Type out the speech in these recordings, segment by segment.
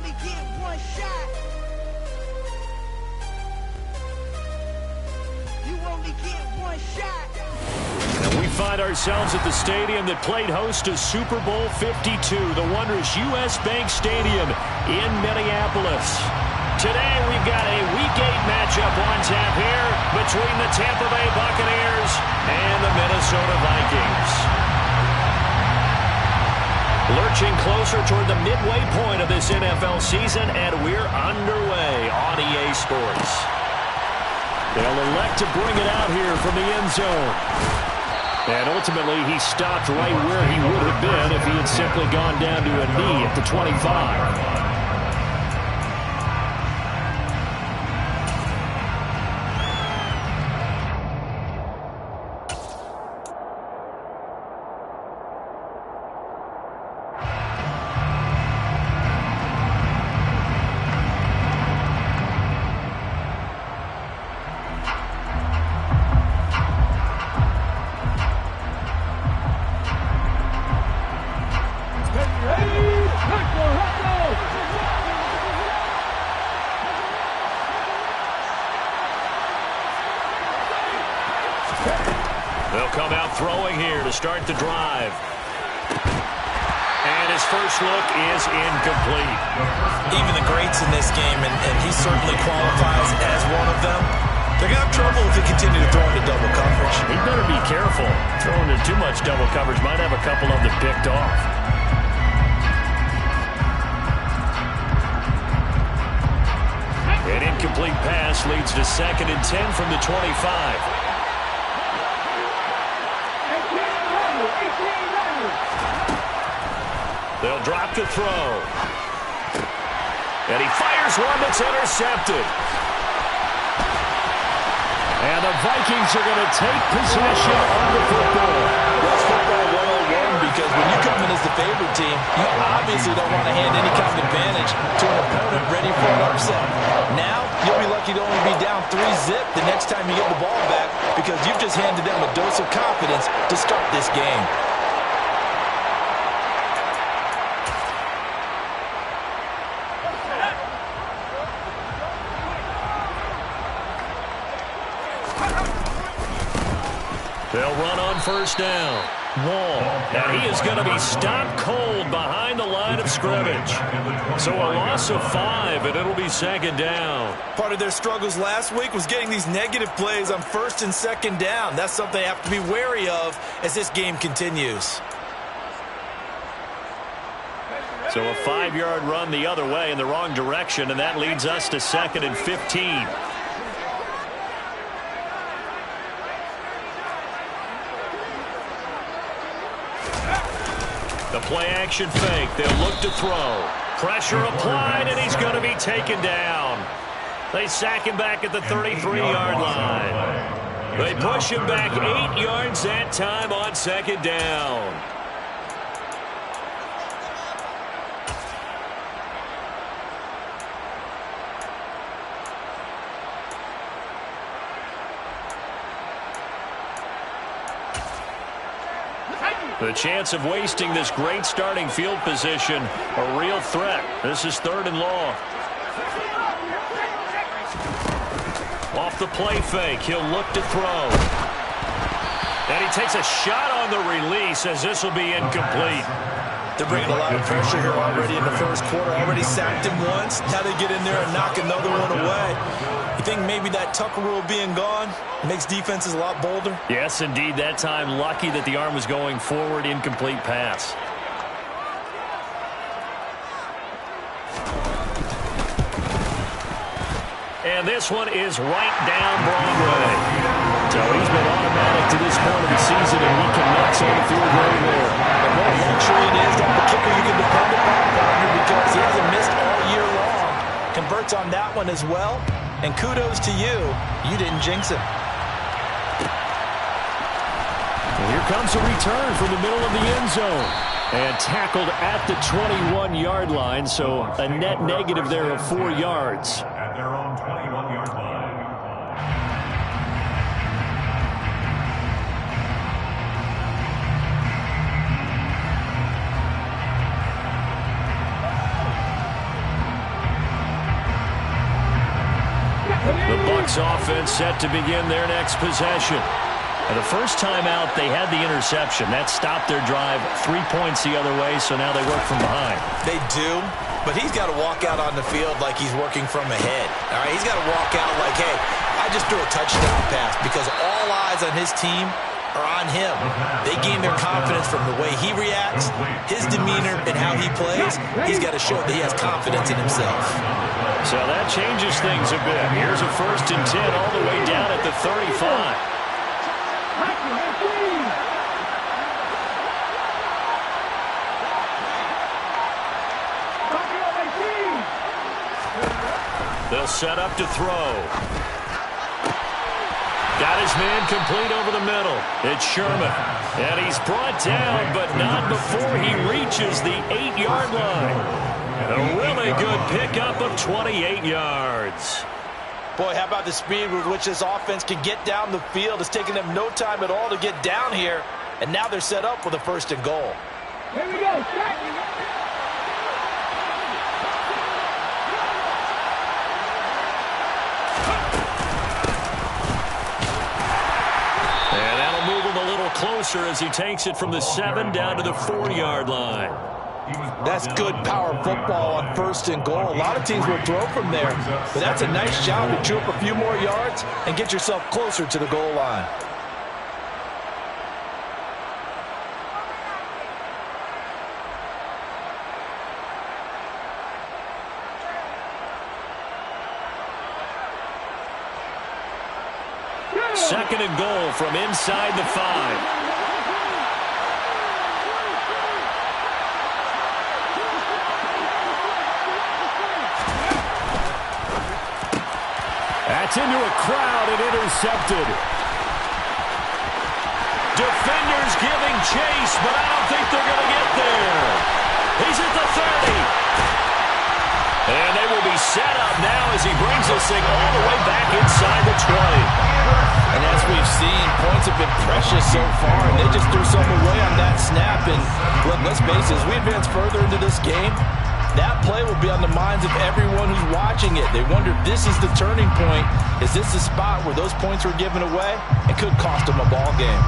only get one shot. You only get one shot. And we find ourselves at the stadium that played host to Super Bowl 52, the wondrous U.S. Bank Stadium in Minneapolis. Today we've got a Week 8 matchup on tap here between the Tampa Bay Buccaneers and the Minnesota Vikings. Lurching closer toward the midway point of this NFL season, and we're underway on EA Sports. They'll elect to bring it out here from the end zone. And ultimately, he stopped right where he would have been if he had simply gone down to a knee at the 25. They'll come out throwing here to start the drive. And his first look is incomplete. Even the greats in this game, and he certainly qualifies as one of them, they're going to have trouble if they continue to throw into double coverage. He better be careful. Throwing into too much double coverage might have a couple of them picked off. An incomplete pass leads to 2nd and 10 from the 25. They'll drop to throw. And he fires one that's intercepted. And the Vikings are going to take possession of the football. That's football 101, because when you come in as the favored team, you obviously don't want to hand any kind of advantage to an opponent ready for an upset. Now, you'll be lucky to only be down 3-zip the next time you get the ball back, because you've just handed them a dose of confidence to start this game. They'll run on first down. Wall. And he is going to be stopped cold behind the line of scrimmage. So a loss of 5, and it'll be 2nd down. Part of their struggles last week was getting these negative plays on 1st and 2nd down. That's something they have to be wary of as this game continues. So a 5-yard run the other way in the wrong direction, and that leads us to 2nd and 15. The play-action fake. They'll look to throw. Pressure applied, and he's going to be taken down. They sack him back at the 33-yard line. They push him back 8 yards that time on 2nd down. The chance of wasting this great starting field position, a real threat. This is 3rd and long. Off the play fake, he'll look to throw. And he takes a shot on the release as this will be incomplete. They're bringing a lot of pressure here already in the first quarter. Already sacked him once. Now they get in there and knock another one away. You think maybe that Tucker rule being gone makes defenses a lot bolder? Yes, indeed. That time, lucky that the arm was going forward. Incomplete pass. And this one is right down Broadway. So he's been automatic to this point of the season, and he cannot see the field very well. And what a luxury it is to have a kicker you can depend upon, partner, because he hasn't missed all year long. Converts on that one as well. And kudos to you. You didn't jinx him. And here comes a return from the middle of the end zone. And tackled at the 21-yard line, so a net negative there of 4 yards. At their own 21-yard line. Colts offense set to begin their next possession. And the first time out, they had the interception. That stopped their drive 3 points the other way, so now they work from behind. They do, but he's got to walk out on the field like he's working from ahead. All right, he's got to walk out like, hey, I just threw a touchdown pass, because all eyes on his team are on him. They gain their confidence from the way he reacts, his demeanor, and how he plays. He's got to show that he has confidence in himself. So that changes things a bit. Here's a 1st and 10 all the way down at the 35. They'll set up to throw. Got his man complete over the middle. It's Sherman. And he's brought down, but not before he reaches the 8-yard line. A really good pickup of 28 yards. Boy, how about the speed with which this offense can get down the field? It's taking them no time at all to get down here. And now they're set up with a 1st and goal. Here we go. And that'll move him a little closer as he takes it from the 7 down to the 4-yard line. That's good power football on 1st and goal. A lot of teams will throw from there, but that's a nice job to chew up a few more yards and get yourself closer to the goal line. Second and goal from inside the 5. That's into a crowd and intercepted. Defenders giving chase, but I don't think they're going to get there. He's at the 30. And they will be set up now as he brings this thing all the way back inside the 20. And as we've seen, points have been precious so far, and they just threw some away on that snap. And look, let's face it, as we advance further into this game, that play will be on the minds of everyone who's watching it. They wonder if this is the turning point. Is this the spot where those points were given away? It could cost them a ball game.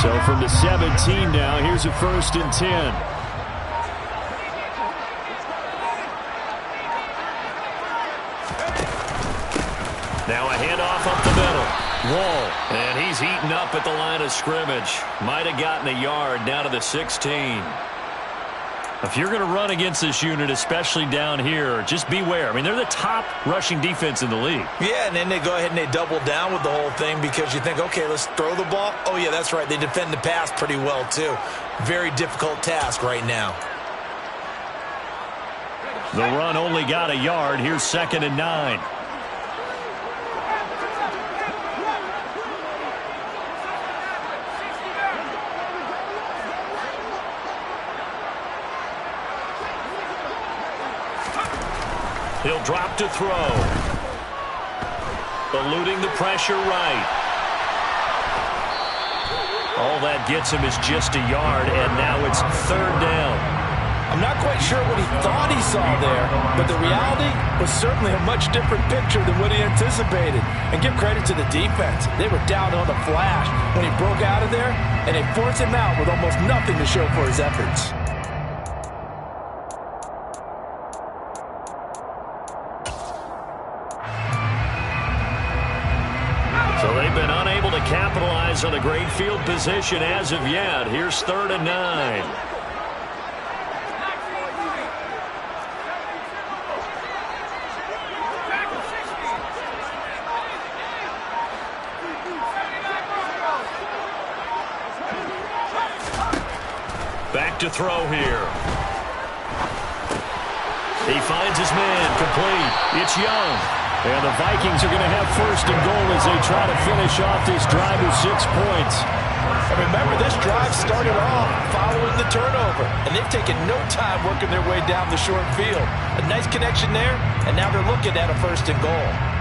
So from the 17 now, here's a 1st and 10. Now a handoff up the middle. Wall. And he's eaten up at the line of scrimmage. Might have gotten a yard down to the 16. If you're going to run against this unit, especially down here, just beware. I mean, they're the top rushing defense in the league. Yeah, and then they go ahead and they double down with the whole thing because you think, okay, let's throw the ball. Oh, yeah, that's right. They defend the pass pretty well, too. Very difficult task right now. The run only got a yard. Here's 2nd and 9. He'll drop to throw. Eluding the pressure right. All that gets him is just a yard, and now it's 3rd down. I'm not quite sure what he thought he saw there, but the reality was certainly a much different picture than what he anticipated. And give credit to the defense. They were down on the flash when he broke out of there, and they forced him out with almost nothing to show for his efforts. So they've been unable to capitalize on a great field position as of yet. Here's 3rd and 9. Back to throw here. He finds his man complete. It's Young. And the Vikings are going to have 1st and goal as they try to finish off this drive with 6 points. And remember, this drive started off following the turnover, and they've taken no time working their way down the short field. A nice connection there, and now they're looking at a 1st and goal.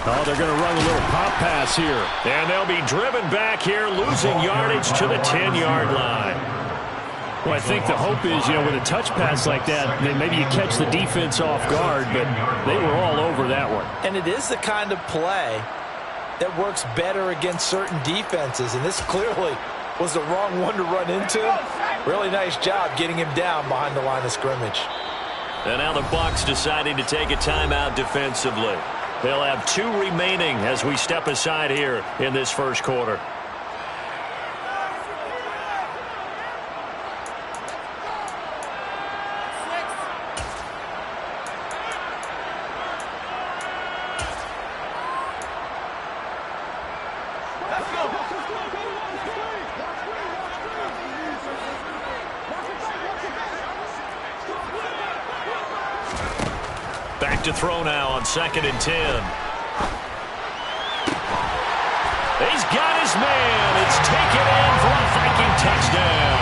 Oh, they're going to run a little pop pass here. And they'll be driven back here, losing yardage to the 10-yard line. Well, I think the hope is, with a touch pass like that, maybe you catch the defense off guard, but they were all over that one. And it is the kind of play that works better against certain defenses, and this clearly was the wrong one to run into. Really nice job getting him down behind the line of scrimmage. And now the Bucs deciding to take a timeout defensively. They'll have 2 remaining as we step aside here in this first quarter. Back to throw now on 2nd and 10. He's got his man. It's taken in for a Viking touchdown.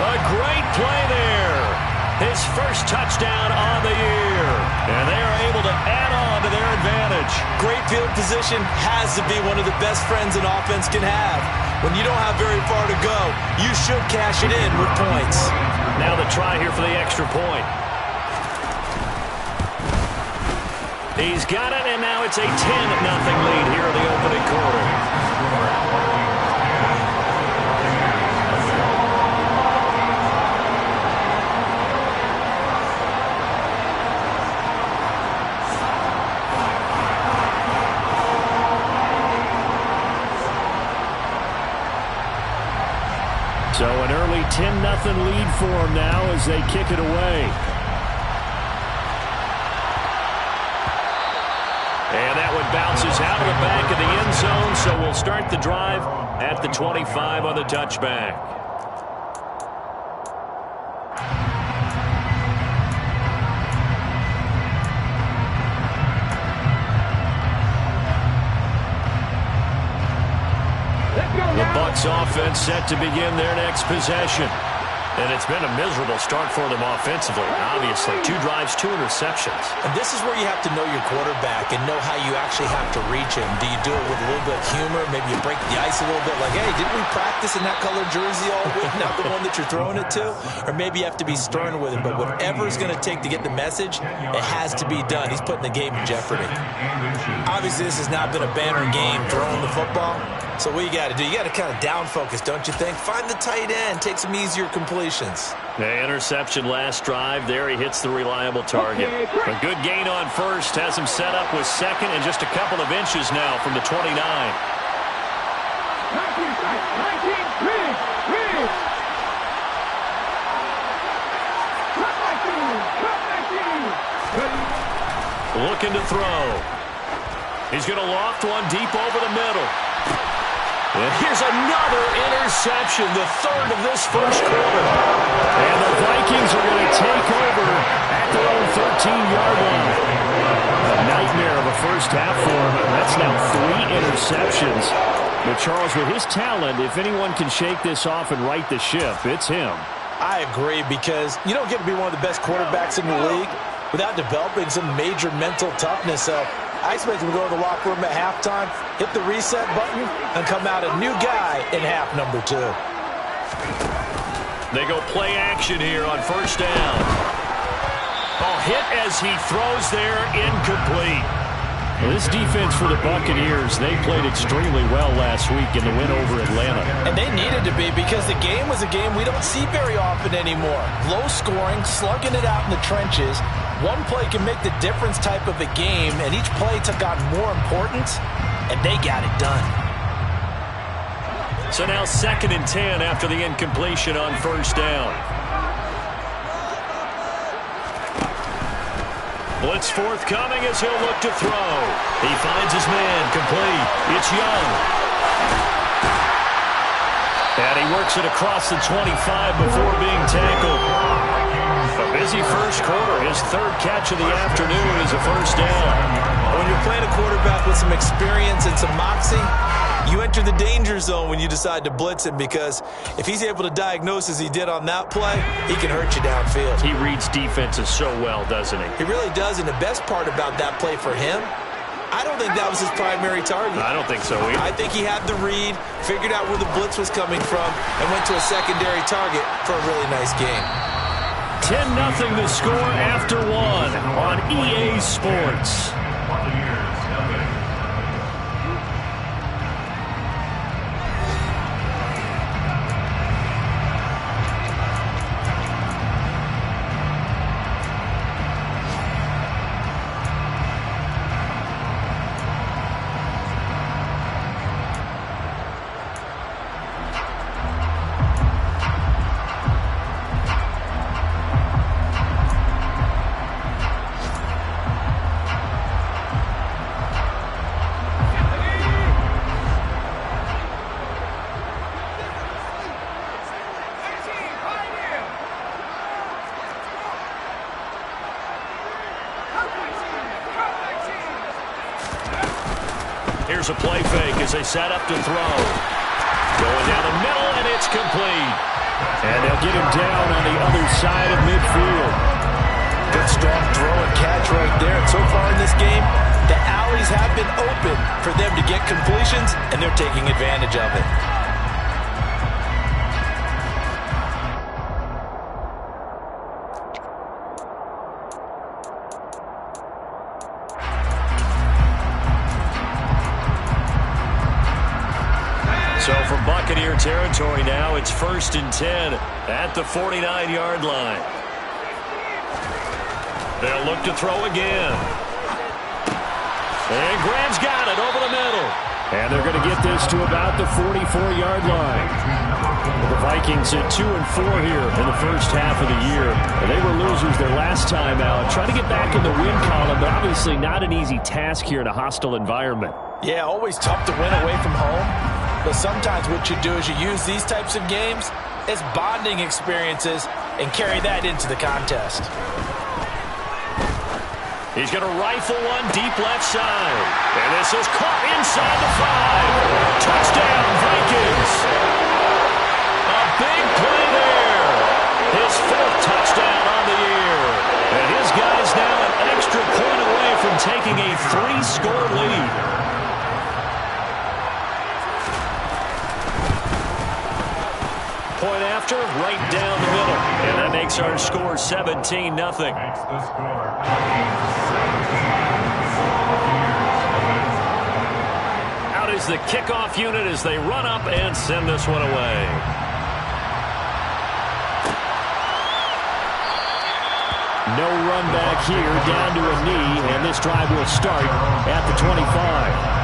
A great play there. His first touchdown on the year. And they are able to add on to their advantage. Great field position has to be one of the best friends an offense can have. When you don't have very far to go, you should cash it in with points. Now the try here for the extra point. He's got it, and now it's a 10-0 lead here in the opening quarter. So an early 10-0 lead for them now as they kick it away. And that one bounces out of the back of the end zone, so we'll start the drive at the 25 on the touchback. The Bucs offense set to begin their next possession. And it's been a miserable start for them offensively. Obviously, 2 drives, 2 interceptions. And this is where you have to know your quarterback and know how you actually have to reach him. Do you do it with a little bit of humor? Maybe you break the ice a little bit like, hey, didn't we practice in that colored jersey all week, not the one that you're throwing it to? Or maybe you have to be stern with him. But whatever it's going to take to get the message, it has to be done. He's putting the game in jeopardy. Obviously, this has not been a banner game throwing the football. So what you got to do, you got to kind of down focus, don't you think? Find the tight end, take some easier completions. The interception last drive. There he hits the reliable target. A good gain on first has him set up with 2nd and just a couple of inches now from the 29. Looking to throw. He's going to loft one deep over the middle. And here's another interception, the 3rd of this first quarter. And the Vikings are going to take over 15-yard line. A nightmare of a first half for him. That's now 3 interceptions. But Charles, with his talent, if anyone can shake this off and right the ship, it's him. I agree, because you don't get to be one of the best quarterbacks in the league without developing some major mental toughness. So I expect him to go to the locker room at halftime, hit the reset button, and come out a new guy in half number 2. They go play action here on first down. Hit as he throws there, incomplete. Well, this defense for the Buccaneers, they played extremely well last week in the win over Atlanta. And they needed to be, because the game was a game we don't see very often anymore. Low scoring, slugging it out in the trenches. One play can make the difference type of a game, and each play took on more importance, and they got it done. So now 2nd and 10 after the incompletion on first down. Blitz forthcoming as he'll look to throw. He finds his man, complete. It's Young. And he works it across the 25 before being tackled. A busy first quarter. His 3rd catch of the afternoon is a first down. When you're playing a quarterback with some experience and some moxie, you enter the danger zone when you decide to blitz him, because if he's able to diagnose as he did on that play, he can hurt you downfield. He reads defenses so well, doesn't he? He really does, and the best part about that play for him, I don't think that was his primary target. I don't think so either. I think he had the read, figured out where the blitz was coming from, and went to a secondary target for a really nice game. 10-0 the score after 1 on EA Sports. Here's a play fake as they set up to throw. Going down the middle, and it's complete. And they'll get him down on the other side of midfield. Good strong throw and catch right there. And so far in this game, the alleys have been open for them to get completions, and they're taking advantage of it. So from Buccaneer territory now, it's 1st and 10 at the 49-yard line. They'll look to throw again. And Graham's got it over the middle. And they're going to get this to about the 44-yard line. The Vikings at 2-4 here in the first half of the year. They were losers their last time out. Trying to get back in the win column, but obviously not an easy task here in a hostile environment. Yeah, always tough to win away from home. But sometimes what you do is you use these types of games as bonding experiences and carry that into the contest. He's going to rifle one deep left side. And this is caught inside the 5. Touchdown, Vikings. A big play there. His 4th touchdown on the year. And his guy's now an extra point away from taking a 3-score lead. Point after, right down the middle. And that makes our score 17-0. Makes the score. Out is the kickoff unit as they run up and send this one away. No run back here, down to a knee, and this drive will start at the 25.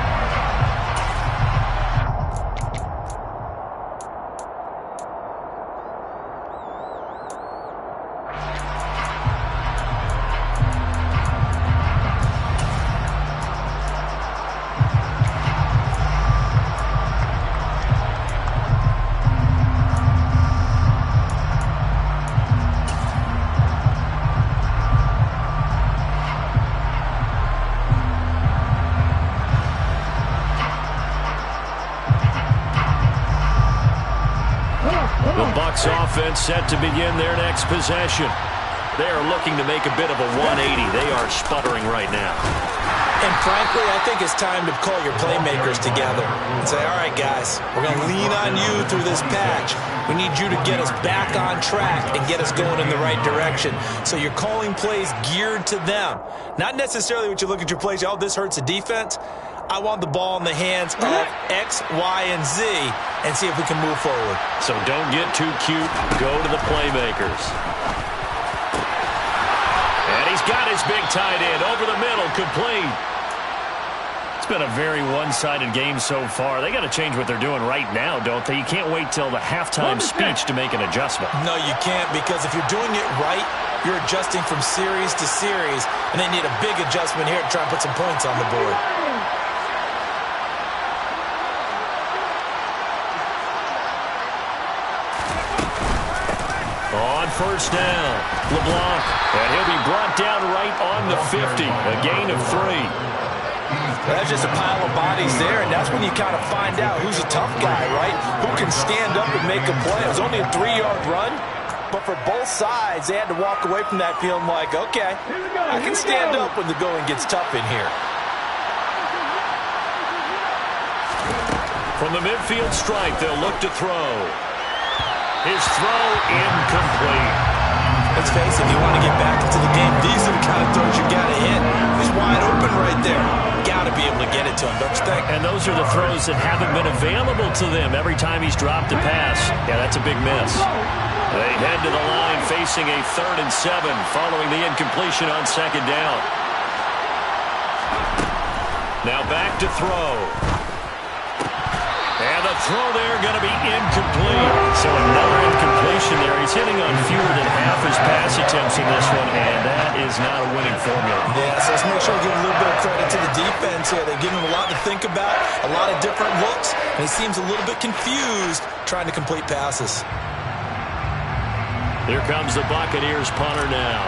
offense set to begin their next possession. They are looking to make a bit of a 180. They are sputtering right now. And frankly, I think it's time to call your playmakers together and say, all right, guys, we're going to lean on you through this patch. We need you to get us back on track and get us going in the right direction. So you're calling plays geared to them. Not necessarily what you look at your plays, oh, this hurts the defense. I want the ball in the hands of X, Y, and Z and see if we can move forward. So don't get too cute. Go to the playmakers. And he's got his big tight end over the middle, complete. It's been a very one-sided game so far. They got to change what they're doing right now, don't they? You can't wait till the halftime speech to make an adjustment. No, you can't, because if you're doing it right, you're adjusting from series to series, and they need a big adjustment here to try and put some points on the board. On first down, LeBlanc, and he'll be brought down right on the 50, a gain of 3. That's just a pile of bodies there, and that's when you kind of find out who's a tough guy, right? Who can stand up and make a play. It was only a 3-yard run, but for both sides, they had to walk away from that feeling like, okay, I can stand up when the going gets tough in here. From the midfield stripe, they'll look to throw. His throw incomplete. Let's face it, if you want to get back into the game, these are the kind of throws you got to hit. He's wide open right there. Got to be able to get it to him, don't you think? And those are the throws that haven't been available to them every time he's dropped a pass. Yeah, that's a big miss. They head to the line facing a 3rd and 7 following the incompletion on 2nd down. Now back to throw. And the throw there going to be incomplete. So another incompletion there. He's hitting on fewer than half his pass attempts in this one, and that is not a winning formula. Yeah, so let's make sure we give a little bit of credit to the defense here. They've given him a lot to think about, a lot of different looks, and he seems a little bit confused trying to complete passes. Here comes the Buccaneers punter now,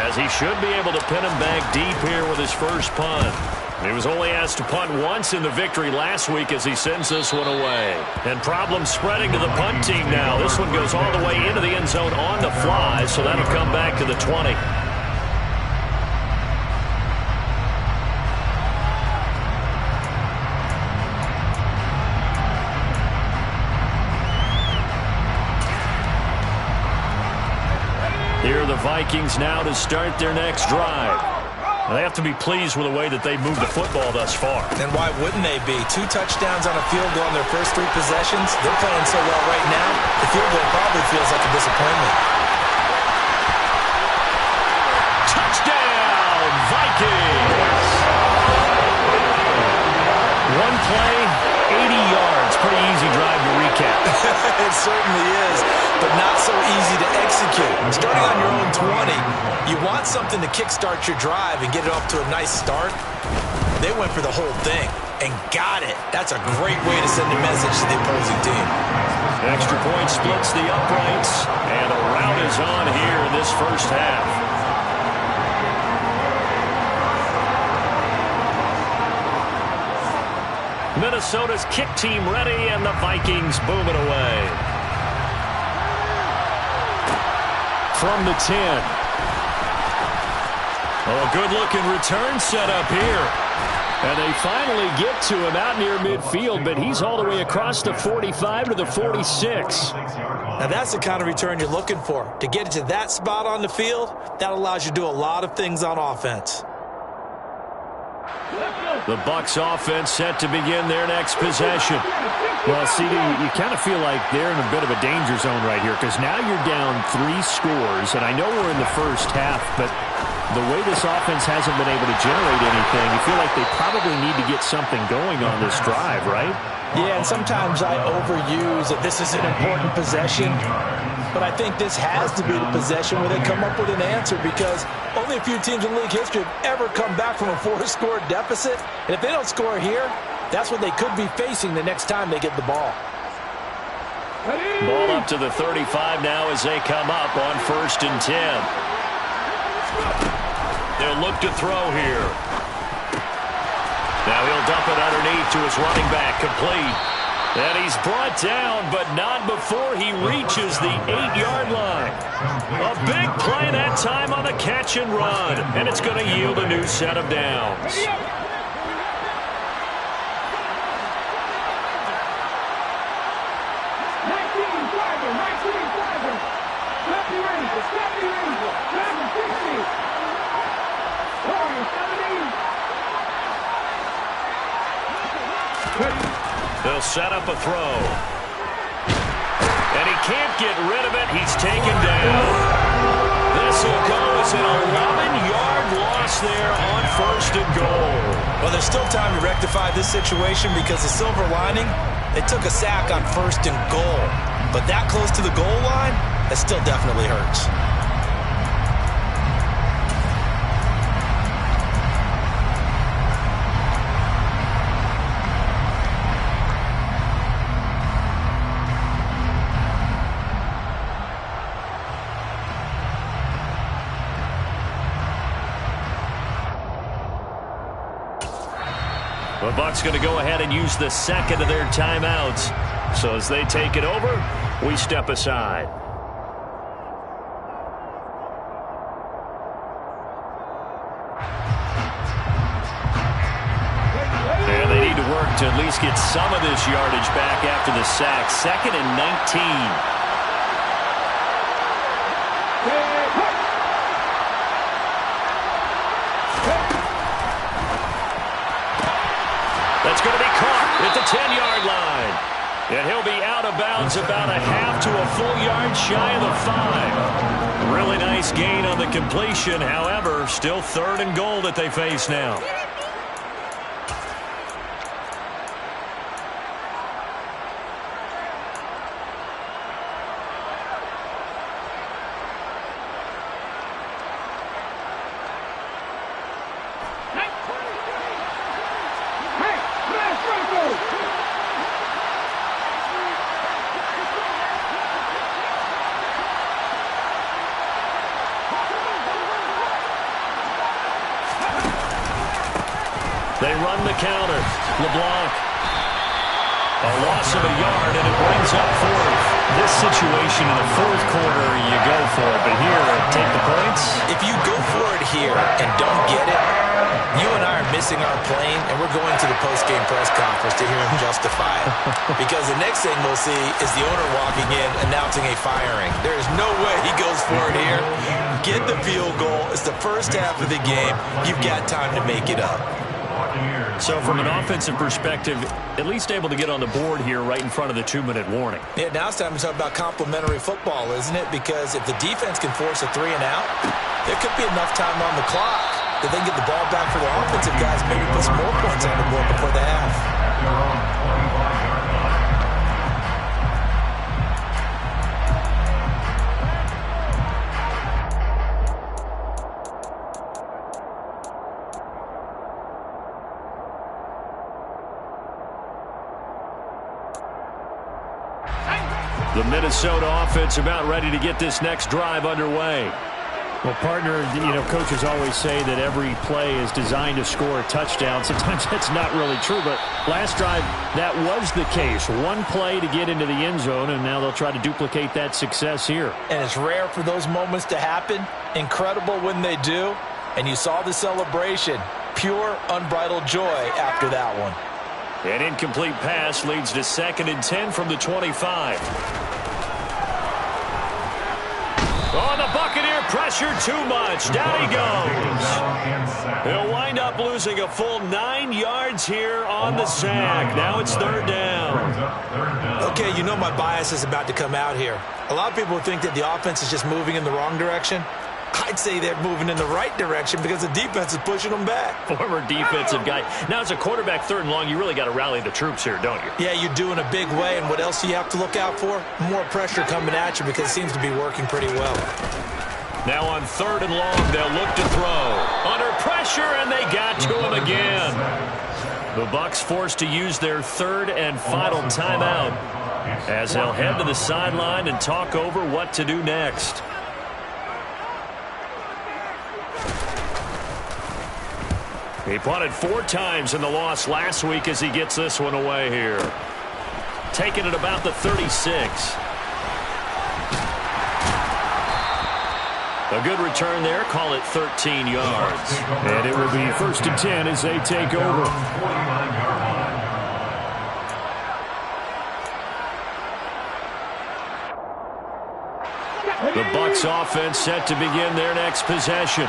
as he should be able to pin him back deep here with his first punt. He was only asked to punt once in the victory last week as he sends this one away. And problems spreading to the punt team now. This one goes all the way into the end zone on the fly, so that'll come back to the 20. Here are the Vikings now to start their next drive. They have to be pleased with the way that they've moved the football thus far. And why wouldn't they be? 2 touchdowns on a field goal in their first 3 possessions. They're playing so well right now, the field goal probably feels like a disappointment. Touchdown, Vikings! One play, 80 yards. Pretty easy drive to recap. It certainly is, but not so easy to execute. Starting on your own 20, you want something to kickstart your drive and get it off to a nice start. They went for the whole thing and got it. That's a great way to send a message to the opposing team. Extra point splits the uprights, and a rout is on here in this first half. Minnesota's kick team ready, and the Vikings boom it away. From the 10. Oh, a good-looking return set up here. And they finally get to him out near midfield, but he's all the way across the 45 to the 46. Now, that's the kind of return you're looking for. To get it to that spot on the field, that allows you to do a lot of things on offense. The Bucs offense set to begin their next possession. Well, CD, you kind of feel like they're in a bit of a danger zone right here because now you're down 3 scores, and I know we're in the first half, but the way this offense hasn't been able to generate anything, you feel like they probably need to get something going on this drive, right? Yeah, and sometimes I overuse that this is an important possession, but I think this has to be the possession where they come up with an answer because only a few teams in league history have ever come back from a 4-score deficit, and if they don't score here, that's what they could be facing the next time they get the ball. Ball up to the 35 now as they come up on 1st and 10. They'll look to throw here. Now he'll dump it underneath to his running back, complete. And he's brought down, but not before he reaches the 8-yard line. A big play that time on the catch and run, and it's going to yield a new set of downs. They'll set up a throw. And he can't get rid of it. He's taken down. This will go as an 11-yard loss there on 1st and goal. Well, there's still time to rectify this situation because the silver lining, they took a sack on 1st and goal. But that close to the goal line, that still definitely hurts. The Bucs going to go ahead and use the second of their timeouts. So as they take it over, we step aside. And they need to work to at least get some of this yardage back after the sack. 2nd and 19. That's going to be caught at the 10-yard line. And he'll be out of bounds about a half to a full yard shy of the 5. Really nice gain on the completion. However, still 3rd and goal that they face now. They run the counter. LeBlanc. A loss of a yard, and it brings up 4th. This situation in the 4th quarter, you go for it. But here, take the points. If you go for it here and don't get it, you and I are missing our plane, and we're going to the post-game press conference to hear him justify it. Because the next thing we'll see is the owner walking in announcing a firing. There is no way he goes for it here. Get the field goal. It's the first half of the game. You've got time to make it up. So from an offensive perspective, at least able to get on the board here right in front of the 2-minute warning. Yeah, now it's time to talk about complementary football, isn't it? Because if the defense can force a 3-and-out, there could be enough time on the clock that they can get the ball back for their offensive guys, maybe put some more points on the board before the half. The Minnesota offense about ready to get this next drive underway. Well, partner, coaches always say that every play is designed to score a touchdown. Sometimes that's not really true, but last drive, that was the case. One play to get into the end zone, and now they'll try to duplicate that success here. And it's rare for those moments to happen. Incredible when they do. And you saw the celebration. Pure, unbridled joy after that one. An incomplete pass leads to 2nd and 10 from the 25. Oh, the Buccaneer pressure too much. Down he goes. He'll wind up losing a full 9 yards here on the sack. Now it's 3rd down. Okay, you know my bias is about to come out here. A lot of people think that the offense is just moving in the wrong direction. I'd say they're moving in the right direction because the defense is pushing them back. Former defensive guy. Now, as a quarterback 3rd and long, you really got to rally the troops here, don't you? Yeah, you do in a big way. And what else do you have to look out for? More pressure coming at you because it seems to be working pretty well. Now on 3rd and long, they'll look to throw. Under pressure, and they got to him again. The Bucs forced to use their 3rd and final timeout as they'll head to the sideline and talk over what to do next. He punted 4 times in the loss last week as he gets this one away here. taken at about the 36. A good return there. Call it 13 yards. And it will be 1st and 10 as they take over. The Bucs offense set to begin their next possession.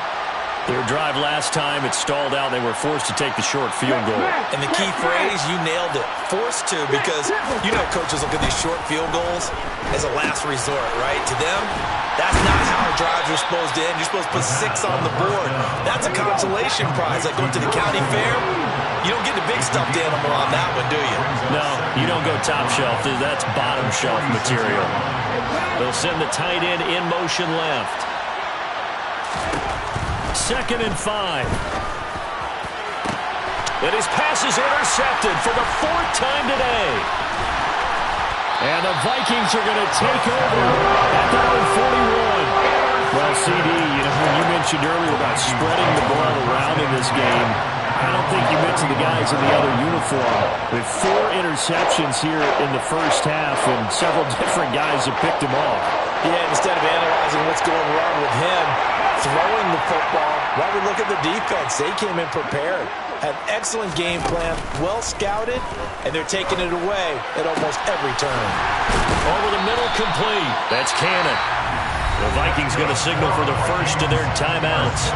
Their drive last time, it stalled out. They were forced to take the short field goal. And the key phrase, you nailed it, forced to, because you know coaches look at these short field goals as a last resort, right? To them, that's not how drives are supposed to end. You're supposed to put 6 on the board. That's a consolation prize. Like going to the county fair, you don't get the big stuffed animal on that one, do you? No, you don't go top shelf. That's bottom shelf material. They'll send the tight end in motion left. 2nd and 5. And his pass is intercepted for the 4th time today. And the Vikings are going to take over at their own 41. Well, CD, when you mentioned earlier about spreading the ball around in this game, I don't think you mentioned the guys in the other uniform. With 4 interceptions here in the first half, and several different guys have picked them off. Yeah, instead of analyzing what's going wrong with him, throwing the football, while we look at the defense, they came in prepared. Had an excellent game plan, well scouted, and they're taking it away at almost every turn. Over the middle, complete. That's Cannon. The Vikings going to signal for the first of their timeouts,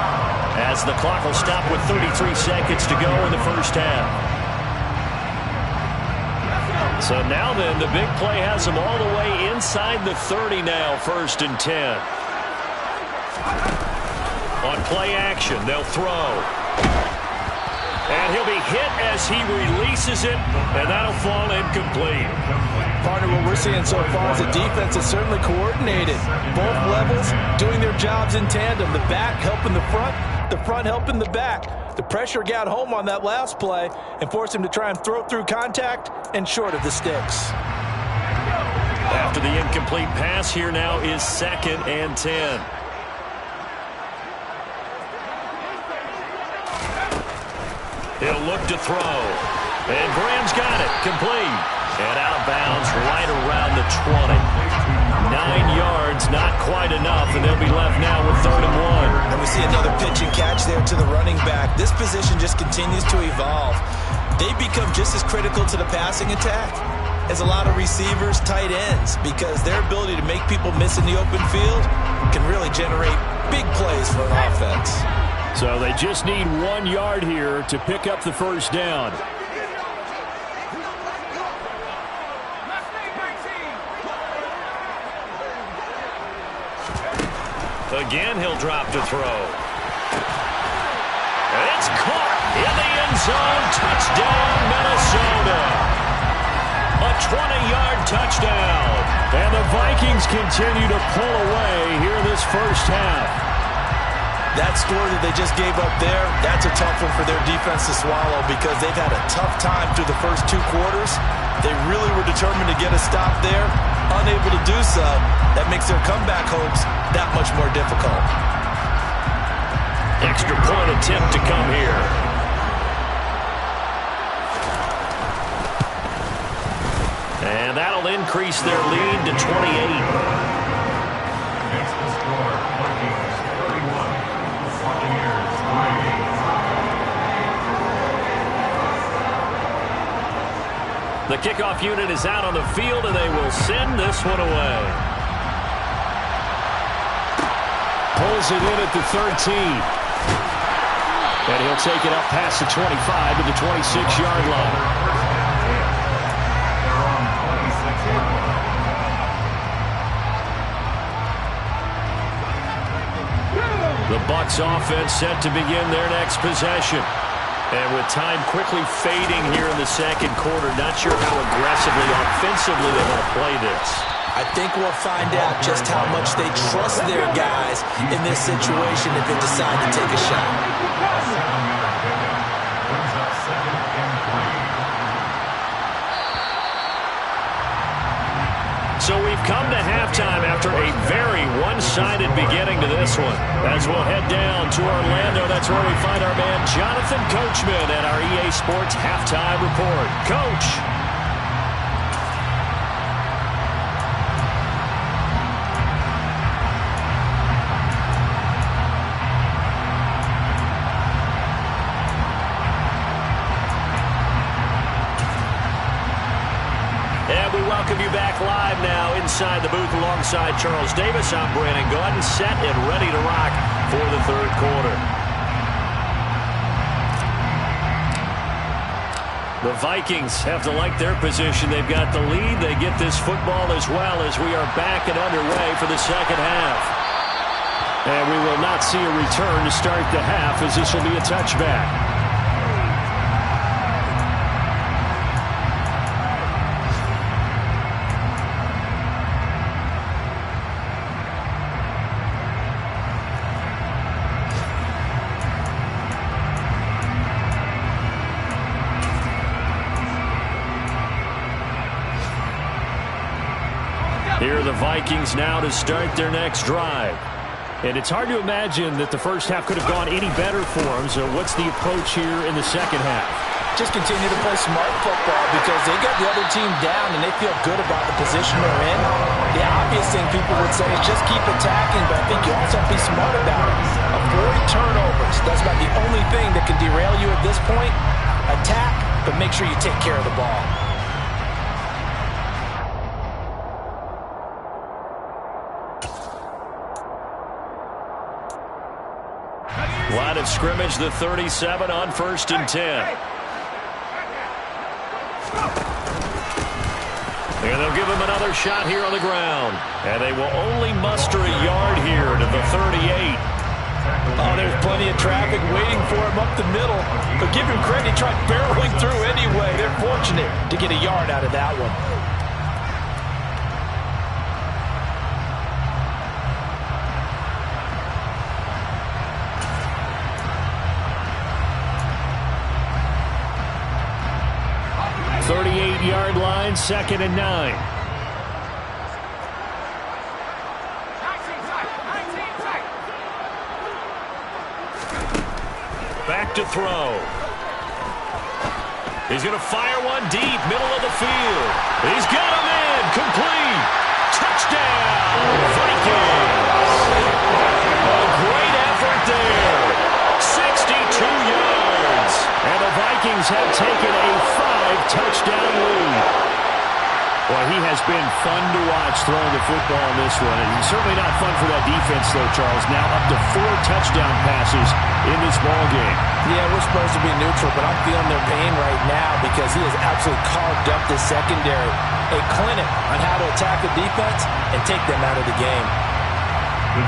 as the clock will stop with 33 seconds to go in the first half. So now then, the big play has them all the way inside the 30 now, 1st and 10. On play action, they'll throw. And he'll be hit as he releases it, and that'll fall incomplete. Partner, what we're seeing so far is the defense is certainly coordinated. Both levels doing their jobs in tandem. The back helping the front helping the back. The pressure got home on that last play and forced him to try and throw through contact and short of the sticks. After the incomplete pass, here now is 2nd and 10. He'll look to throw. And Graham's got it. Complete. And out of bounds right around the 20. 9 yards, not quite enough, and they'll be left now with 3rd and 1. And we see another pitch and catch there to the running back. This position just continues to evolve. They become just as critical to the passing attack as a lot of receivers, tight ends, because their ability to make people miss in the open field can really generate big plays for an offense. So they just need 1 yard here to pick up the first down. Again, he'll drop to throw. And it's caught in the end zone. Touchdown, Minnesota. A 20-yard touchdown. And the Vikings continue to pull away here in this first half. That score that they just gave up there, that's a tough one for their defense to swallow because they've had a tough time through the first 2 quarters. They really were determined to get a stop there. Unable to do so, that makes their comeback hopes that much more difficult. Extra point attempt to come here. And that'll increase their lead to 28. The kickoff unit is out on the field, and they will send this one away. Pulls it in at the 13. And he'll take it up past the 25 to the 26-yard line. The Bucs offense set to begin their next possession. And with time quickly fading here in the second quarter, not sure how aggressively, offensively they want to play this. I think we'll find out just how much they trust their guys in this situation if they decide to take a shot. So we've come to halftime after a very one-sided beginning to this one. As we'll head down to Orlando, that's where we find our man Jonathan Coachman at our EA Sports Halftime Report. Coach. you back live now inside the booth alongside Charles Davis. I'm Brandon Gaudin, set and ready to rock for the third quarter. The Vikings have to like their position. They've got the lead. They get this football as well as we are back and underway for the second half. And we will not see a return to start the half, as this will be a touchback. Here are the Vikings now to start their next drive. And it's hard to imagine that the first half could have gone any better for them. So what's the approach here in the second half? Just continue to play smart football because they got the other team down and they feel good about the position they're in. The obvious thing people would say is just keep attacking, but I think you also have to be smart about it. Avoid turnovers. That's about the only thing that can derail you at this point. Attack, but make sure you take care of the ball. Line of scrimmage, the 37 on 1st and 10. And they'll give him another shot here on the ground. And they will only muster a yard here to the 38. Oh, there's plenty of traffic waiting for him up the middle. But give him credit, he tried barreling through anyway. They're fortunate to get a yard out of that one. Yard line, 2nd and 9. Back to throw. He's going to fire one deep, middle of the field. He's got him in, complete. Touchdown, Vikings. A great effort there. 62 yards. And the Vikings have taken a 5-touchdown lead. Well, he has been fun to watch throwing the football in this one. And certainly not fun for that defense, though, Charles. Now up to 4 touchdown passes in this ball game. Yeah, we're supposed to be neutral, but I'm feeling their pain right now because he has absolutely carved up the secondary. A clinic on how to attack the defense and take them out of the game.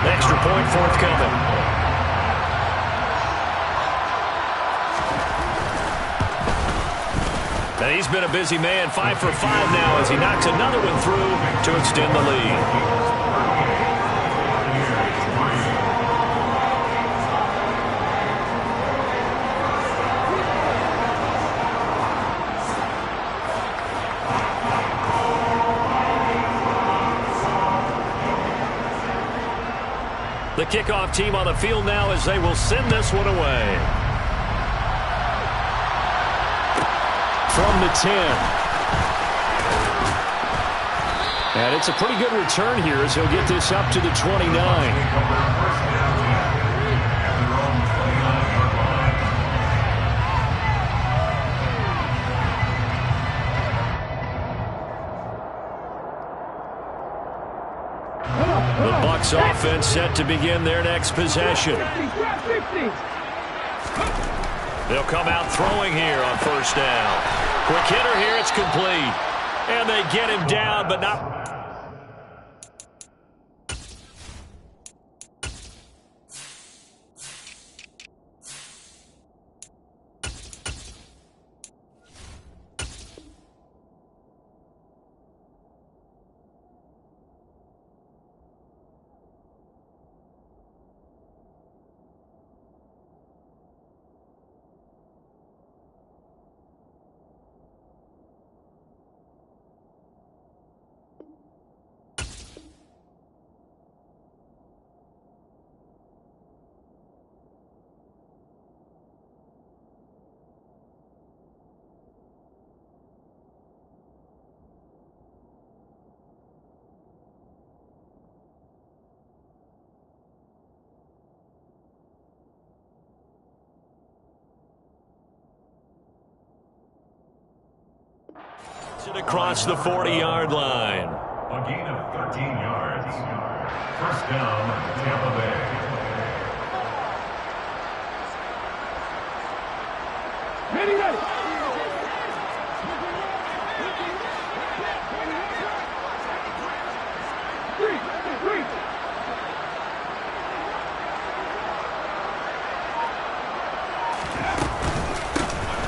Extra point forthcoming. And he's been a busy man, 5 for 5 now as he knocks another one through to extend the lead. The kickoff team on the field now as they will send this one away. From the 10. And it's a pretty good return here as he'll get this up to the 29. The Bucs offense set to begin their next possession. They'll come out throwing here on 1st down. Quick hitter here, it's complete. And they get him down, but not... Across the 40-yard line. A gain of 13 yards. First down, Tampa Bay.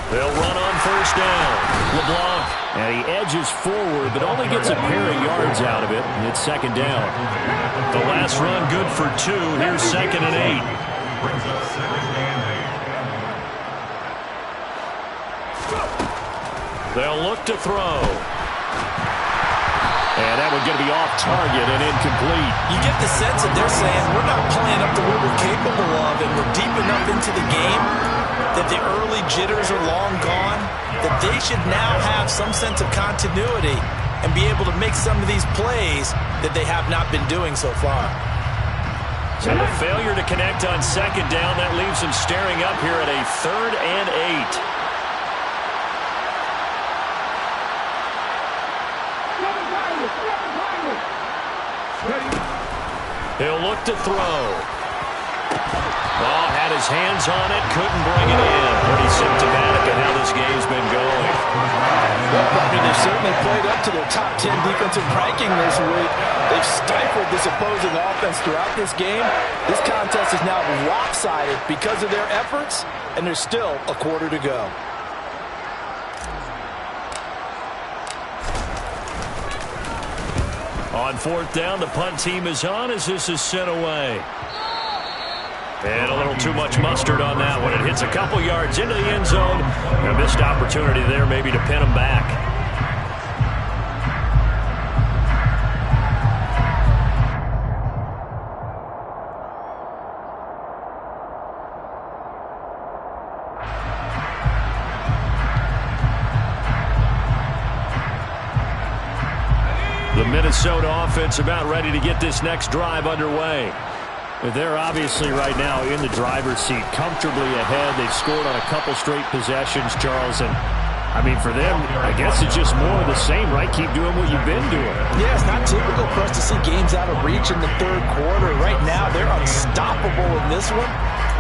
They'll run on first down. LeBlanc. And he edges forward, but only gets a pair of yards out of it. And it's second down. The last run good for 2. Here's 2nd and 8. Brings up 2nd and 8. They'll look to throw. And that one's going to be off target and incomplete. You get the sense that they're saying we're not playing up to what we're capable of, and we're deep enough into the game that the early jitters are long gone, that they should now have some sense of continuity and be able to make some of these plays that they have not been doing so far. So the failure to connect on second down, that leaves them staring up here at a 3rd and 8. He'll look to throw. Oh, had his hands on it, couldn't bring it in. Pretty symptomatic of how this game's been going. Well, I mean, they've certainly played up to their top 10 defensive ranking this week. They've stifled this opposing offense throughout this game. This contest is now lopsided because of their efforts, and there's still a quarter to go. On 4th down, the punt team is on as this is sent away. And a little too much mustard on that one. It hits a couple yards into the end zone. A missed opportunity there maybe to pin them back. The Minnesota offense about ready to get this next drive underway. They're obviously right now in the driver's seat, comfortably ahead. They've scored on a couple straight possessions, Charles. And, I mean, for them, I guess it's just more of the same, right? Keep doing what you've been doing. Yeah, it's not typical for us to see games out of reach in the 3rd quarter. Right now, they're unstoppable in this one.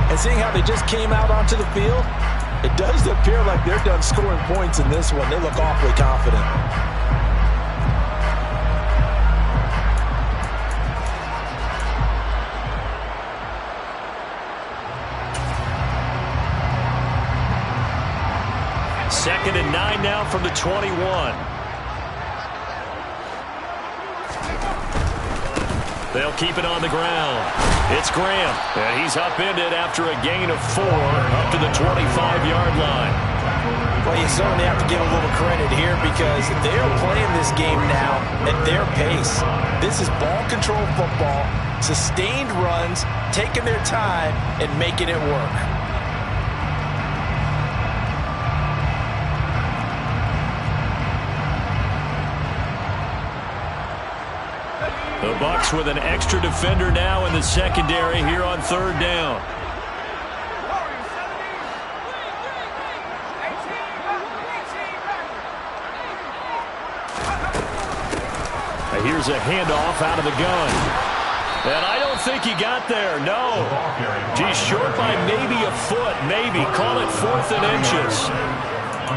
And seeing how they just came out onto the field, it does appear like they're done scoring points in this one. They look awfully confident. Second and 9 now from the 21. They'll keep it on the ground. It's Graham, and he's upended after a gain of 4 up to the 25-yard line. Well, you certainly have to give a little credit here because they're playing this game now at their pace. This is ball control football, sustained runs, taking their time, and making it work. The Bucs with an extra defender now in the secondary here on 3rd down. Here's a handoff out of the gun. And I don't think he got there. No. He's short by maybe a foot. Maybe. Call it 4th and inches.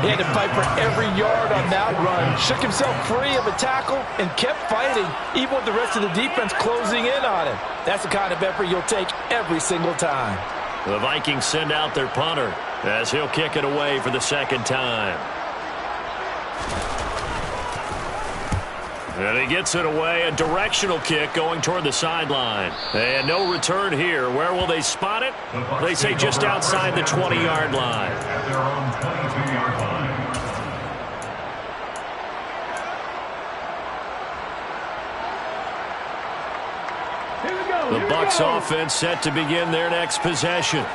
He had to fight for every yard on that run. Shook himself free of a tackle and kept fighting, even with the rest of the defense closing in on him. That's the kind of effort you'll take every single time. The Vikings send out their punter as he'll kick it away for the 2nd time. And he gets it away, a directional kick going toward the sideline. And no return here. Where will they spot it? They say just outside the 20-yard line. At their own 22-yard line. The Bucs offense set to begin their next possession.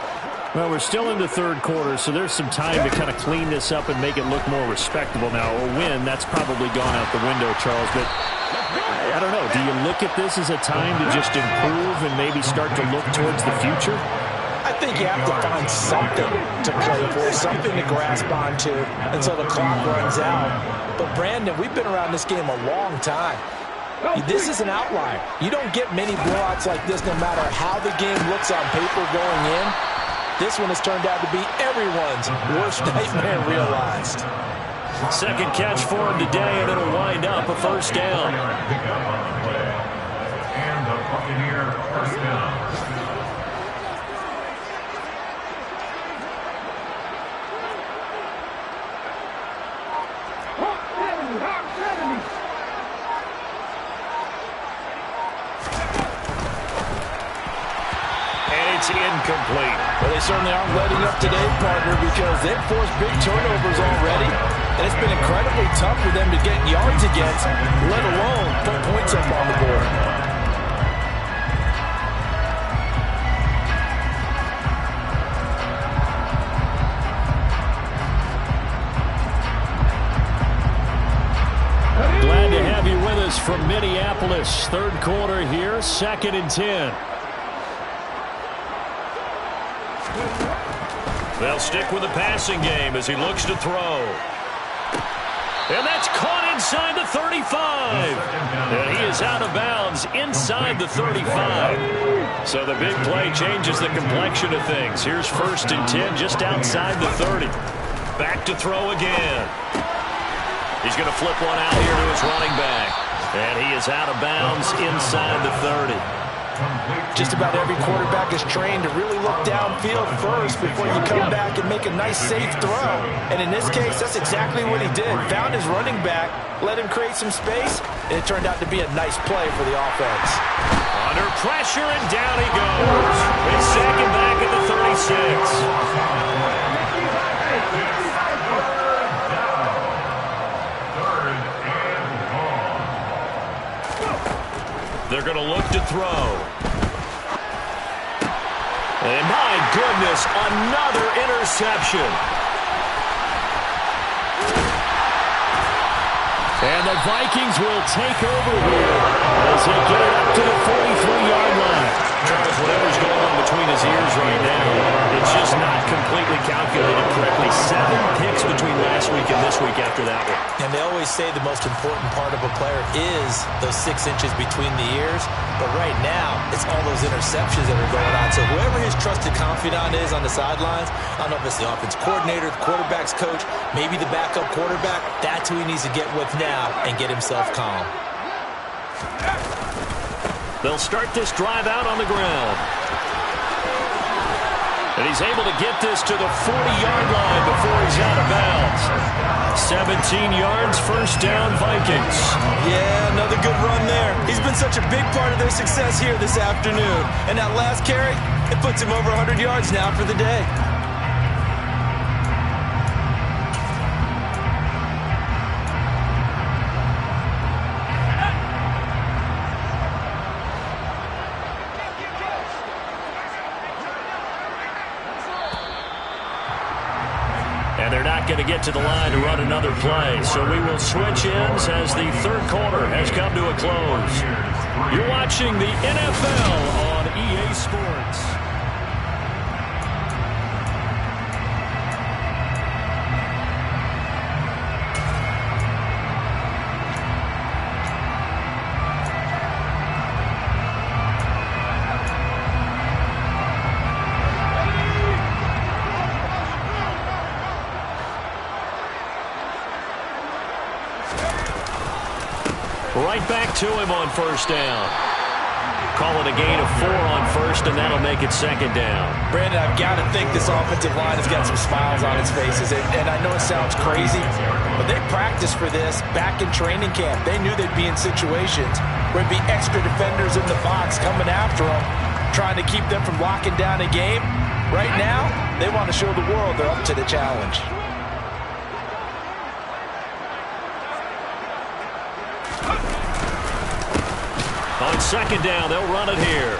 Well, we're still in the 3rd quarter, so there's some time to kind of clean this up and make it look more respectable now. A win, that's probably gone out the window, Charles. But I don't know. Do you look at this as a time to just improve and maybe start to look towards the future? I think you have to find something to play for, something to grasp onto until the clock runs out. But, Brandon, we've been around this game a long time. This is an outlier. You don't get many blowouts like this no matter how the game looks on paper going in. This one has turned out to be everyone's worst nightmare realized. Second catch for him today, and it'll wind up a first down. And the Buccaneer first down. It's incomplete. Well, they certainly aren't letting up today, partner, because they've forced big turnovers already, and it's been incredibly tough for them to get yards against, let alone put points up on the board. Glad to have you with us from Minneapolis. Third quarter here, 2nd and 10. They'll stick with the passing game as he looks to throw. And that's caught inside the 35. And he is out of bounds inside the 35. So the big play changes the complexion of things. Here's 1st and 10 just outside the 30. Back to throw again. He's going to flip one out here to his running back. And he is out of bounds inside the 30. Just about every quarterback is trained to really look downfield first before you come back and make a nice, safe throw. And in this case, that's exactly what he did. Found his running back, let him create some space, and it turned out to be a nice play for the offense. Under pressure, and down he goes. It's second back at the 36. They're going to look to throw. And my goodness, another interception. And the Vikings will take over here as they get it up to the 43-yard line. Charles, whatever's going on between his ears right now, it's just not completely calculated correctly. 7 picks between last week and this week after that one. And they always say the most important part of a player is those 6 inches between the ears. But right now, it's all those interceptions that are going on. So whoever his trusted confidant is on the sidelines, I don't know if it's the offense coordinator, the quarterback's coach, maybe the backup quarterback, that's who he needs to get with now and get himself calm. They'll start this drive out on the ground. And he's able to get this to the 40-yard line before he's out of bounds. 17 yards, first down, Vikings. Yeah, another good run there. He's been such a big part of their success here this afternoon. And that last carry, it puts him over 100 yards now for the day. And they're not going to get to the line to run another play. So we will switch ends as the third quarter has come to a close. You're watching the NFL on EA Sports. Right back to him on first down. Call it a gain of 4 on first, and that'll make it second down. Brandon, I've got to think this offensive line has got some smiles on its faces. And I know it sounds crazy, but they practiced for this back in training camp. They knew they'd be in situations where there'd be extra defenders in the box coming after them, trying to keep them from locking down a game. Right now, they want to show the world they're up to the challenge. On second down, they'll run it here.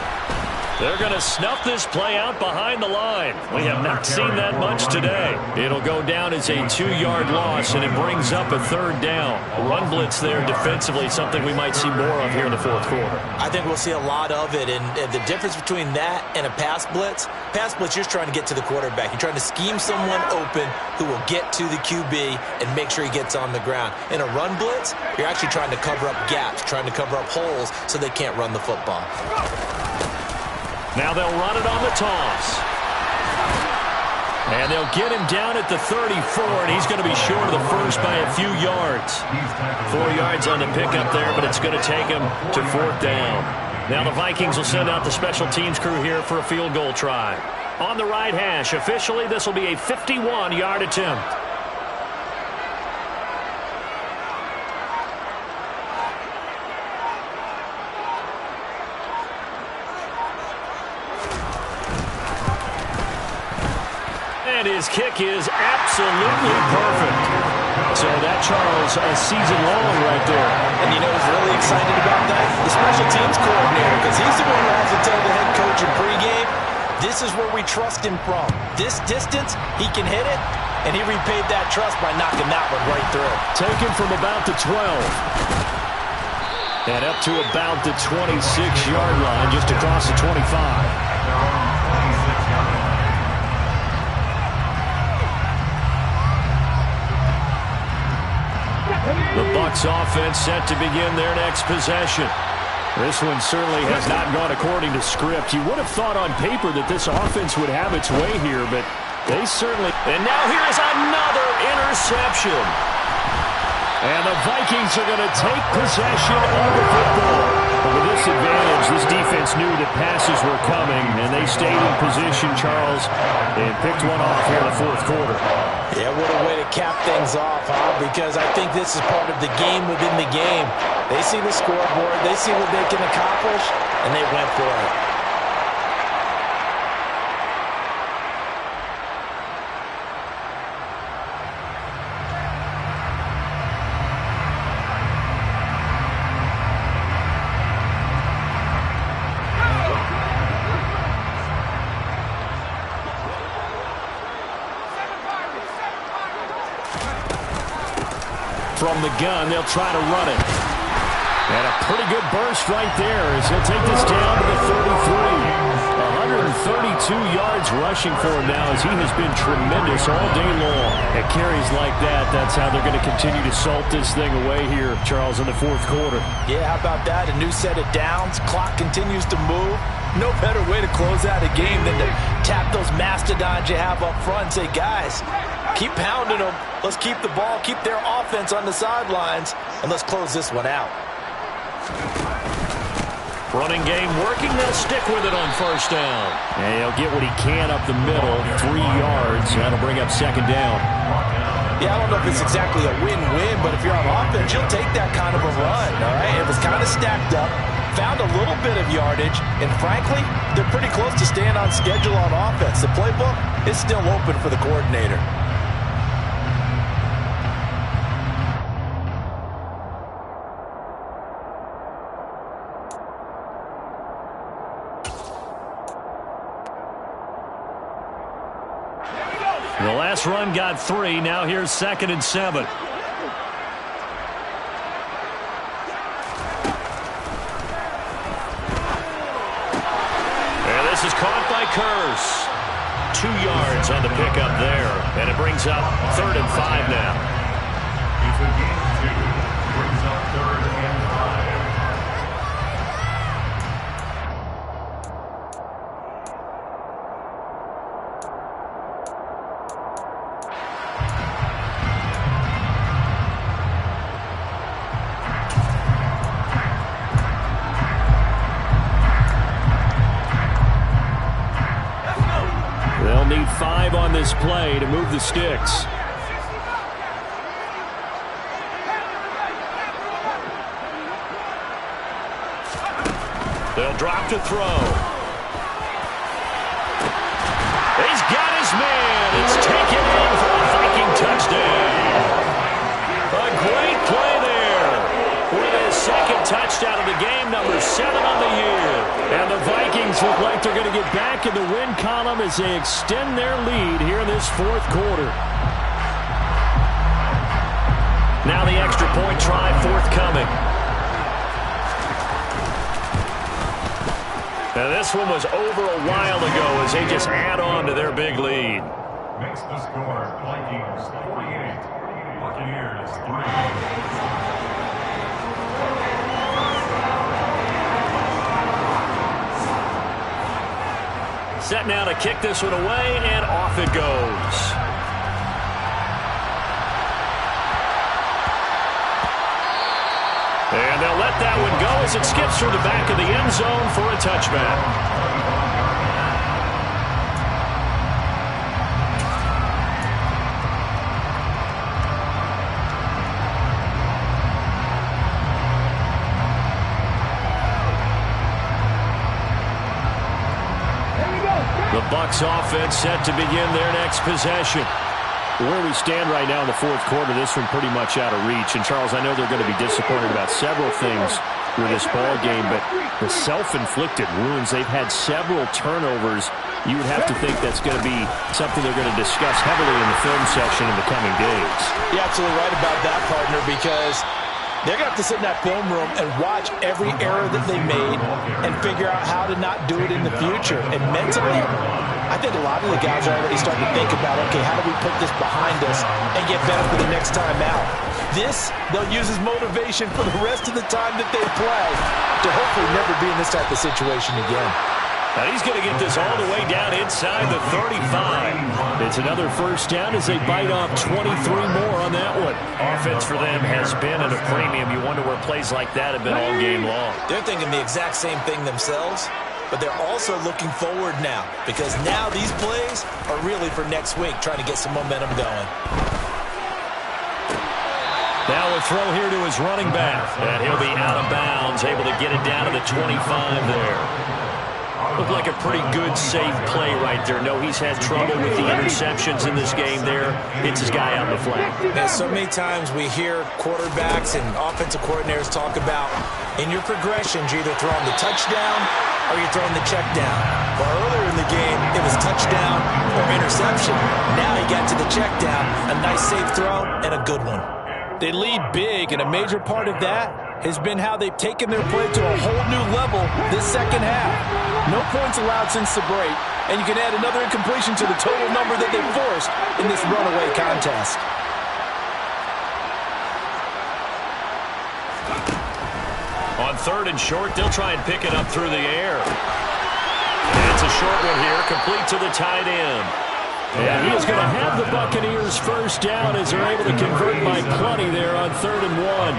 They're going to snuff this play out behind the line. We have not seen that much today. It'll go down as a 2-yard loss, and it brings up a 3rd down. Run blitz there defensively, something we might see more of here in the 4th quarter. I think we'll see a lot of it, and the difference between that and a pass blitz, you're just trying to get to the quarterback. You're trying to scheme someone open who will get to the QB and make sure he gets on the ground. In a run blitz, you're actually trying to cover up gaps, trying to cover up holes so they can't run the football. Now they'll run it on the toss. And they'll get him down at the 34, and he's going to be short of the first by a few yards. 4 yards on the pickup there, but it's going to take him to 4th down. Now the Vikings will send out the special teams crew here for a field goal try. On the right hash, officially this will be a 51-yard attempt. And his kick is absolutely perfect. So that, Charles, a season long right there. And you know who's really excited about that? The special teams coordinator, because he's the one who has to tell the head coach in pregame, this is where we trust him from. This distance, he can hit it, and he repaid that trust by knocking that one right through. Taken from about the 12. And up to about the 26-yard line, just across the 25. The Bucs offense set to begin their next possession. This one certainly has not gone according to script. You would have thought on paper that this offense would have its way here, but they certainly... And now here's another interception. And the Vikings are going to take possession of the football. But with this advantage, this defense knew that passes were coming, and they stayed in position, Charles, and picked one off here in the 4th quarter. Yeah, what a way to cap things off, huh? Because I think this is part of the game within the game. They see the scoreboard, they see what they can accomplish, and they went for it. From the gun, they'll try to run it. And a pretty good burst right there as he'll take this down to the 33. 132 yards rushing for him now as he has been tremendous all day long. At carries like that, that's how they're going to continue to salt this thing away here, Charles, in the 4th quarter. Yeah, how about that? A new set of downs. Clock continues to move. No better way to close out a game than to tap those mastodons you have up front and say, guys, keep pounding them. Let's keep the ball, keep their offense on the sidelines, and let's close this one out. Running game working. They'll stick with it on 1st down. And he'll get what he can up the middle, 3 yards. That'll bring up 2nd down. Yeah, I don't know if it's exactly a win-win, but if you're on offense, you'll take that kind of a run, all right? It was kind of stacked up, found a little bit of yardage, and frankly, they're pretty close to staying on schedule on offense. The playbook is still open for the coordinator. The last run got 3. Now here's 2nd and 7. And this is caught by Curse. 2 yards on the pickup there. And it brings up 3rd and 5 now. It's a game 2. Brings up 3rd and 5. They'll need 5 on this play to move the sticks. They'll drop to throw. He's got his man. It's taken in for a Viking touchdown. A great play there. With his 2nd touchdown of the game, number 7 on the year. And the Vikings Eagles look like they're going to get back in the win column as they extend their lead here in this fourth quarter. Now the extra point try forthcoming. Now this one was over a while ago as they just add on to their big lead. Makes the score Vikings 48, Buccaneers 3. Set now to kick this one away, and off it goes. And they'll let that one go as it skips through the back of the end zone for a touchback. The Bucs offense set to begin their next possession. Where we stand right now in the fourth quarter, this one pretty much out of reach. And, Charles, I know they're going to be disappointed about several things with this ball game, but the self-inflicted wounds, they've had several turnovers. You would have to think that's going to be something they're going to discuss heavily in the film section in the coming days. You're absolutely right about that, partner, because they're going to have to sit in that film room and watch every error that they made and figure out how to not do it in the future. And mentally, I think a lot of the guys are already starting to think about, okay, how do we put this behind us and get better for the next time out? This, they'll use as motivation for the rest of the time that they play to hopefully never be in this type of situation again. Now he's going to get this all the way down inside the 35. It's another first down as they bite off 23 more on that one. Offense for them has been at a premium. You wonder where plays like that have been all game long. They're thinking the exact same thing themselves, but they're also looking forward now because now these plays are really for next week, trying to get some momentum going. Now a throw here to his running back. And he'll be out of bounds, able to get it down to the 25 there. Looked like a pretty good, safe play right there. No, he's had trouble with the interceptions in this game there. Hits his guy out in the flat. And so many times we hear quarterbacks and offensive coordinators talk about in your progressions, you're either throwing the touchdown or you're throwing the check down. Well, earlier in the game, it was touchdown or interception. Now he got to the check down, a nice safe throw, and a good one. They lead big, and a major part of that has been how they've taken their play to a whole new level this second half. No points allowed since the break, and you can add another incompletion to the total number that they forced in this runaway contest. On third and short, they'll try and pick it up through the air. And it's a short one here, complete to the tight end. And he is going to have the Buccaneers first down as they're able to convert by plenty there on 3rd and 1.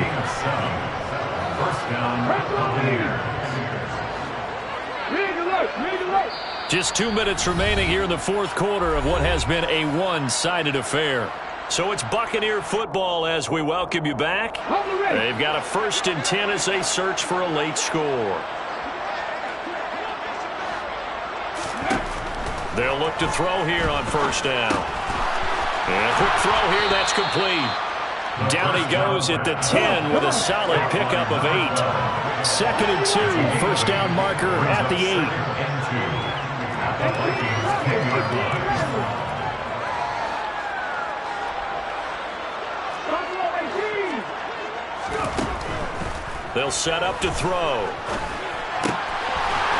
First down, Buccaneers. Just 2 minutes remaining here in the fourth quarter of what has been a one-sided affair. So it's Buccaneer football as we welcome you back. They've got a 1st and 10 as they search for a late score. They'll look to throw here on first down. And a quick throw here, that's complete. Down he goes at the 10 with a solid pickup of 8. 2nd and 2, first down marker at the 8. They'll set up to throw.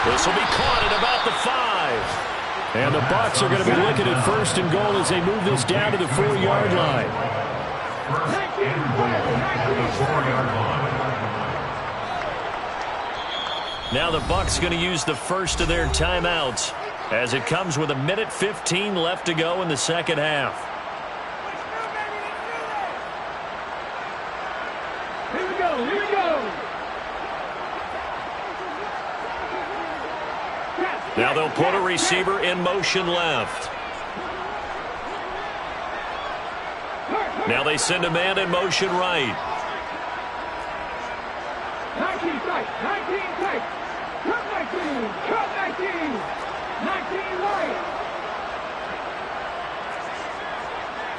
This will be caught at about the 5. And the Bucs are going to be looking at 1st and goal as they move this down to the 4-yard line. First and goal at the 4-yard line. Now the Bucs going to use the first of their timeouts as it comes with 1:15 left to go in the second half. Here we go, here we go. Now they'll put a receiver in motion left. Now they send a man in motion right. 19 tight, 19 tight. Cut 19, cut 19. 19 right.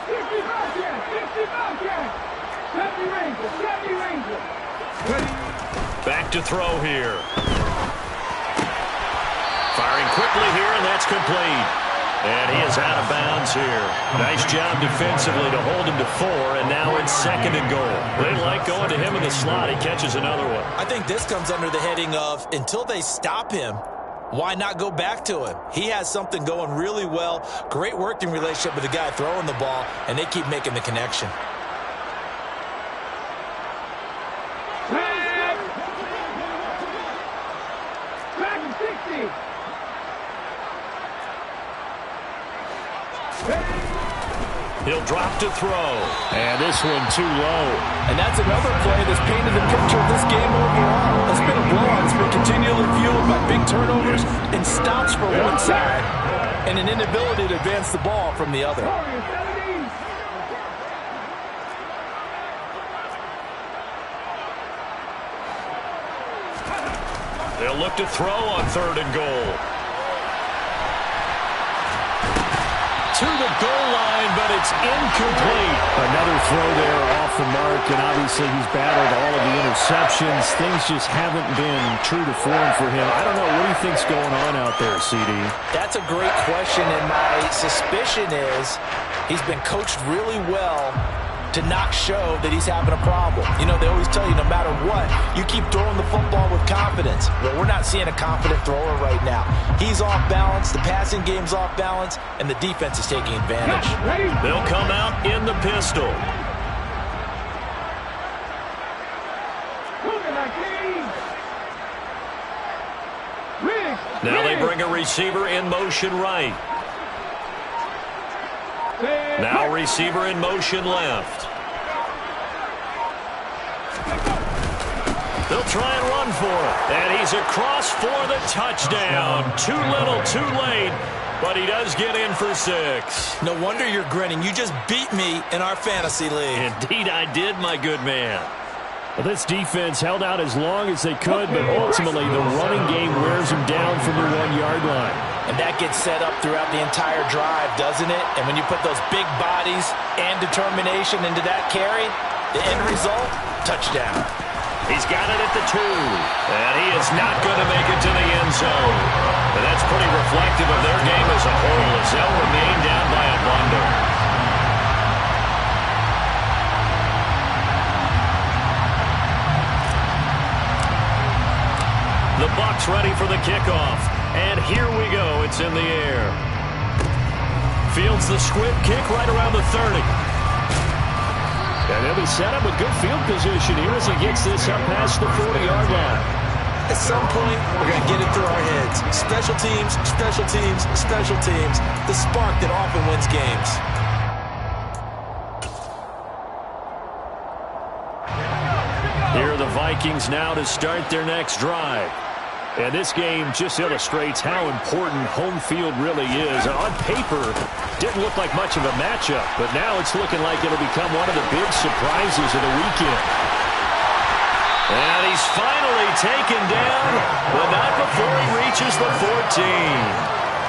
50 Bobcat, 50 Bobcat. 70 Ranger, 70 Ranger. Back to throw here. quickly here, and that's complete. And he is out of bounds here. Nice job defensively to hold him to 4, and now it's 2nd and goal. They like going to him in the slot. He catches another one. I think this comes under the heading of until they stop him, why not go back to him? He has something going really well. Great working relationship with the guy throwing the ball, and they keep making the connection. He'll drop to throw. And this one too low. And that's another play that's painted the picture of this game overall. It's been a blowout. It's been continually fueled by big turnovers and stops for one side and an inability to advance the ball from the other. They'll look to throw on 3rd and goal. To the goal line, but it's incomplete. Another throw there off the mark, and obviously he's battled all of the interceptions. Things just haven't been true to form for him. I don't know. What do you think's going on out there, CD? That's a great question, and my suspicion is he's been coached really well to not show that he's having a problem. You know, they always tell you no matter what, you keep throwing the football with confidence. But we're not seeing a confident thrower right now. He's off balance, the passing game's off balance, and the defense is taking advantage. They'll come out in the pistol. Now they bring a receiver in motion right. Now receiver in motion left. They'll try and run for it. And he's across for the touchdown. Too little, too late. But he does get in for 6. No wonder you're grinning. You just beat me in our fantasy league. Indeed I did, my good man. Well, this defense held out as long as they could, but ultimately the running game wears them down from the 1-yard line. And that gets set up throughout the entire drive, doesn't it? And when you put those big bodies and determination into that carry, the end result, touchdown. He's got it at the 2. And he is not going to make it to the end zone. And that's pretty reflective of their game as a whole as they'll remain down by a blunder. The Bucs ready for the kickoff. And here we go. It's in the air. Fields the squib kick right around the 30. And he'll be set up with good field position here as he gets this up past the 40-yard line. At some point, we're going to get it through our heads. Special teams, special teams, special teams. The spark that often wins games. Here are the Vikings now to start their next drive. And this game just illustrates how important home field really is. On paper, didn't look like much of a matchup, but now it's looking like it'll become one of the big surprises of the weekend. And he's finally taken down, but not before he reaches the 14.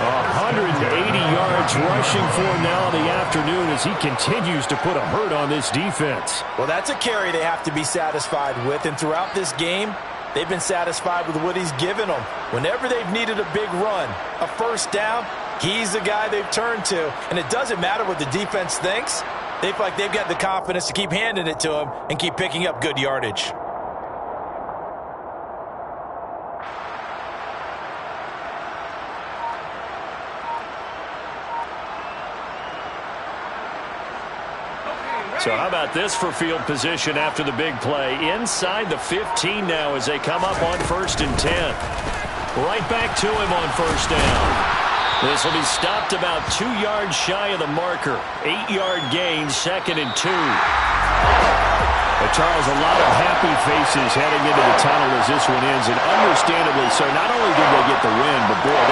180 yards rushing for him now in the afternoon as he continues to put a hurt on this defense. Well, that's a carry they have to be satisfied with, and throughout this game, they've been satisfied with what he's given them. Whenever they've needed a big run, a first down, he's the guy they've turned to. And it doesn't matter what the defense thinks. They feel like they've got the confidence to keep handing it to him and keep picking up good yardage. So how about this for field position after the big play? Inside the 15 now as they come up on 1st and 10. Right back to him on 1st down. This will be stopped about 2 yards shy of the marker. 8-yard gain, 2nd and 2. But Charles, a lot of happy faces heading into the tunnel as this one ends, and understandably so. Not only did they get the win, but boy,